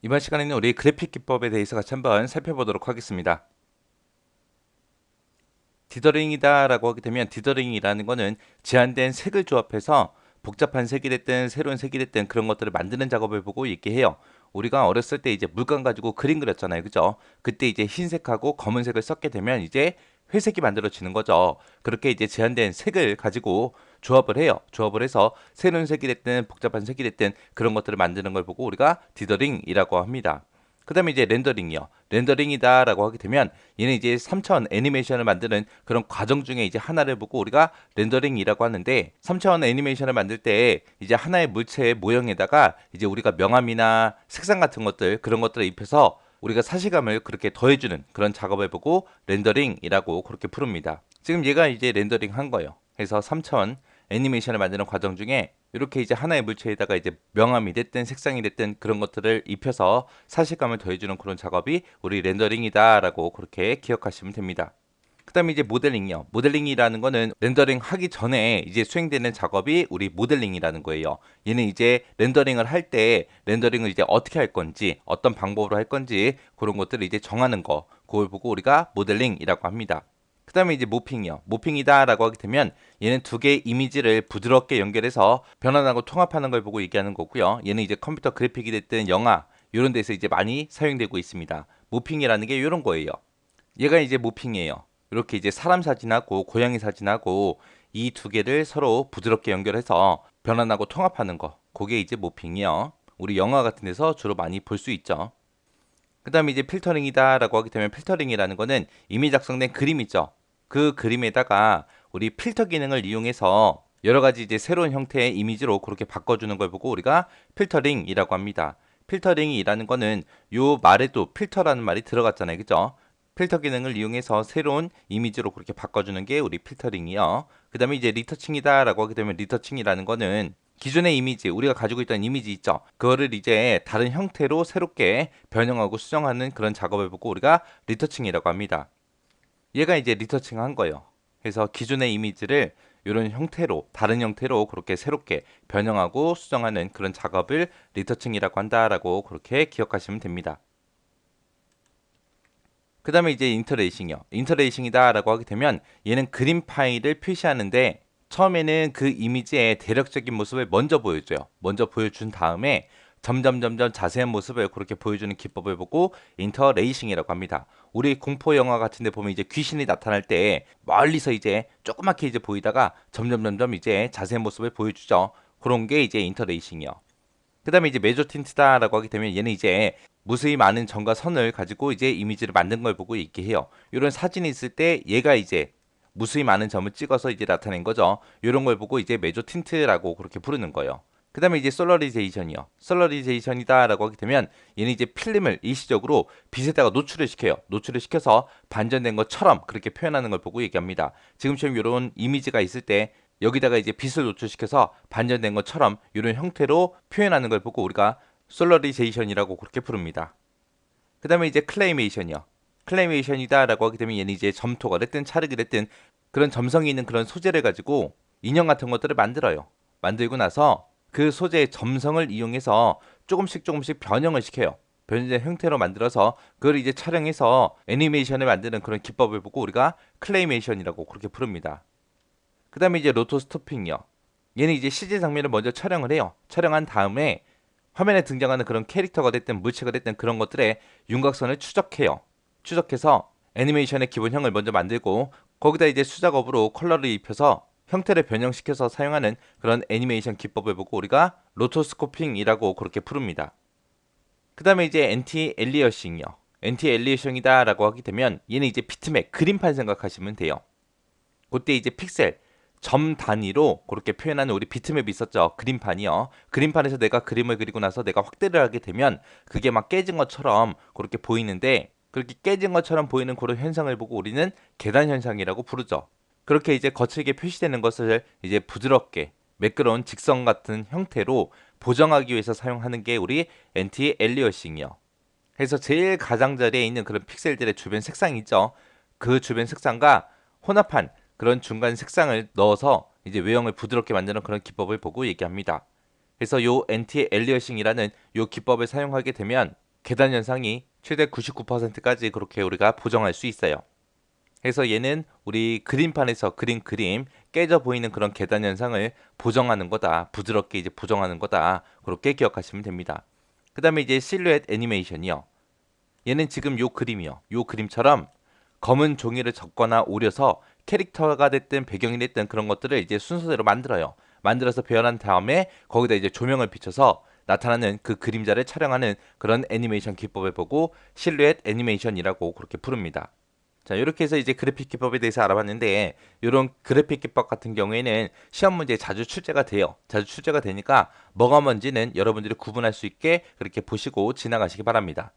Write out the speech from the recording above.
이번 시간에는 우리 그래픽 기법에 대해서 같이 한번 살펴보도록 하겠습니다. 디더링이다 라고 하게 되면 디더링이라는 거는 제한된 색을 조합해서 복잡한 색이 됐든 새로운 색이 됐든 그런 것들을 만드는 작업을 보고 있게 해요. 우리가 어렸을 때 이제 물감 가지고 그림 그렸잖아요. 그죠? 그때 이제 흰색하고 검은색을 섞게 되면 이제 회색이 만들어지는 거죠. 그렇게 이제 제한된 색을 가지고 조합을 해요. 조합을 해서 새로운 색이 됐든 복잡한 색이 됐든 그런 것들을 만드는 걸 보고 우리가 디더링이라고 합니다. 그 다음에 이제 렌더링이요. 렌더링이다 라고 하게 되면 얘는 이제 3차원 애니메이션을 만드는 그런 과정 중에 이제 하나를 보고 우리가 렌더링이라고 하는데 3차원 애니메이션을 만들 때 이제 하나의 물체의 모형에다가 이제 우리가 명암이나 색상 같은 것들 그런 것들을 입혀서 우리가 사실감을 그렇게 더해주는 그런 작업을 보고 렌더링이라고 그렇게 부릅니다. 지금 얘가 이제 렌더링 한 거예요. 그래서 3차원 애니메이션을 만드는 과정 중에 이렇게 이제 하나의 물체에다가 이제 명암이 됐든 색상이 됐든 그런 것들을 입혀서 사실감을 더해주는 그런 작업이 우리 렌더링이다라고 그렇게 기억하시면 됩니다. 그 다음에 이제 모델링이요. 모델링이라는 거는 렌더링 하기 전에 이제 수행되는 작업이 우리 모델링이라는 거예요. 얘는 이제 렌더링을 할 때 렌더링을 이제 어떻게 할 건지 어떤 방법으로 할 건지 그런 것들을 이제 정하는 거 그걸 보고 우리가 모델링이라고 합니다. 그 다음에 이제 모핑이요. 모핑이다 라고 하게 되면 얘는 두 개의 이미지를 부드럽게 연결해서 변환하고 통합하는 걸 보고 얘기하는 거고요. 얘는 이제 컴퓨터 그래픽이 됐든 영화 이런 데서 이제 많이 사용되고 있습니다. 모핑이라는 게 이런 거예요. 얘가 이제 모핑이에요. 이렇게 이제 사람 사진하고 고양이 사진하고 이 두 개를 서로 부드럽게 연결해서 변환하고 통합하는 거. 그게 이제 모핑이요. 우리 영화 같은 데서 주로 많이 볼 수 있죠. 그 다음에 이제 필터링이다라고 하게 되면 필터링이라는 거는 이미 작성된 그림 있죠. 그 그림에다가 우리 필터 기능을 이용해서 여러 가지 이제 새로운 형태의 이미지로 그렇게 바꿔주는 걸 보고 우리가 필터링이라고 합니다. 필터링이라는 거는 요 말에도 필터라는 말이 들어갔잖아요. 그죠? 필터 기능을 이용해서 새로운 이미지로 그렇게 바꿔주는 게 우리 필터링이요. 그 다음에 이제 리터칭이다라고 하게 되면 리터칭이라는 거는 기존의 이미지, 우리가 가지고 있던 이미지 있죠? 그거를 이제 다른 형태로 새롭게 변형하고 수정하는 그런 작업을 보고 우리가 리터칭이라고 합니다. 얘가 이제 리터칭 한 거예요. 그래서 기존의 이미지를 이런 형태로, 다른 형태로 그렇게 새롭게 변형하고 수정하는 그런 작업을 리터칭이라고 한다라고 그렇게 기억하시면 됩니다. 그 다음에 이제 인터레이싱이요. 인터레이싱이다라고 하게 되면 얘는 그림 파일을 표시하는데 처음에는 그 이미지의 대략적인 모습을 먼저 보여줘요. 먼저 보여준 다음에 점점 자세한 모습을 그렇게 보여주는 기법을 보고 인터레이싱이라고 합니다. 우리 공포 영화 같은 데 보면 이제 귀신이 나타날 때 멀리서 이제 조그맣게 이제 보이다가 점점 이제 자세한 모습을 보여주죠. 그런 게 이제 인터레이싱이요. 그 다음에 이제 메조 틴트다라고 하게 되면 얘는 이제 무수히 많은 점과 선을 가지고 이제 이미지를 만든 걸 보고 있게 해요. 이런 사진이 있을 때 얘가 이제 무수히 많은 점을 찍어서 이제 나타낸 거죠. 이런 걸 보고 이제 메조 틴트라고 그렇게 부르는 거예요. 그 다음에 이제 솔러리제이션이요. 솔러리제이션이다라고 하게 되면 얘는 이제 필름을 일시적으로 빛에다가 노출을 시켜요. 노출을 시켜서 반전된 것처럼 그렇게 표현하는 걸 보고 얘기합니다. 지금처럼 이런 이미지가 있을 때 여기다가 이제 빛을 노출시켜서 반전된 것처럼 이런 형태로 표현하는 걸 보고 우리가 솔러리제이션이라고 그렇게 부릅니다. 그 다음에 이제 클레이메이션이요. 클레이메이션이다라고 하게 되면 얘는 이제 점토가 됐든 찰흙이 됐든 그런 점성이 있는 그런 소재를 가지고 인형 같은 것들을 만들어요. 만들고 나서 그 소재의 점성을 이용해서 조금씩 변형을 시켜요. 변형된 형태로 만들어서 그걸 이제 촬영해서 애니메이션을 만드는 그런 기법을 보고 우리가 클레이메이션이라고 그렇게 부릅니다. 그 다음에 이제 로토 스토핑이요. 얘는 이제 CG 장면을 먼저 촬영을 해요. 촬영한 다음에 화면에 등장하는 그런 캐릭터가 됐든 물체가 됐든 그런 것들의 윤곽선을 추적해요. 추적해서 애니메이션의 기본형을 먼저 만들고 거기다 이제 수작업으로 컬러를 입혀서 형태를 변형시켜서 사용하는 그런 애니메이션 기법을 보고 우리가 로토스코핑이라고 그렇게 부릅니다. 그 다음에 이제 엔티 엘리어싱이요. 엔티 엘리어싱이다라고 하게 되면 얘는 이제 비트맵, 그림판 생각하시면 돼요. 그때 이제 픽셀, 점 단위로 그렇게 표현하는 우리 비트맵이 있었죠. 그림판이요. 그림판에서 내가 그림을 그리고 나서 내가 확대를 하게 되면 그게 막 깨진 것처럼 그렇게 보이는데 그렇게 깨진 것처럼 보이는 그런 현상을 보고 우리는 계단 현상이라고 부르죠. 그렇게 이제 거칠게 표시되는 것을 이제 부드럽게 매끄러운 직선 같은 형태로 보정하기 위해서 사용하는 게 우리 엔티 엘리어싱이요. 그래서 제일 가장자리에 있는 그런 픽셀들의 주변 색상이 있죠. 그 주변 색상과 혼합한 그런 중간 색상을 넣어서 이제 외형을 부드럽게 만드는 그런 기법을 보고 얘기합니다. 그래서 요 엔티 엘리어싱이라는 요 기법을 사용하게 되면 계단 현상이 최대 99%까지 그렇게 우리가 보정할 수 있어요. 그래서 얘는 우리 그림판에서 그린 그림 깨져 보이는 그런 계단 현상을 보정하는 거다. 부드럽게 이제 보정하는 거다. 그렇게 기억하시면 됩니다. 그 다음에 이제 실루엣 애니메이션이요. 얘는 지금 요 그림이요. 요 그림처럼 검은 종이를 접거나 오려서 캐릭터가 됐든 배경이 됐든 그런 것들을 이제 순서대로 만들어요. 만들어서 표현한 다음에 거기다 이제 조명을 비춰서 나타나는 그 그림자를 촬영하는 그런 애니메이션 기법을 보고 실루엣 애니메이션이라고 그렇게 부릅니다. 자, 이렇게 해서 이제 그래픽 기법에 대해서 알아봤는데, 이런 그래픽 기법 같은 경우에는 시험 문제에 자주 출제가 돼요. 자주 출제가 되니까 뭐가 뭔지는 여러분들이 구분할 수 있게 그렇게 보시고 지나가시기 바랍니다.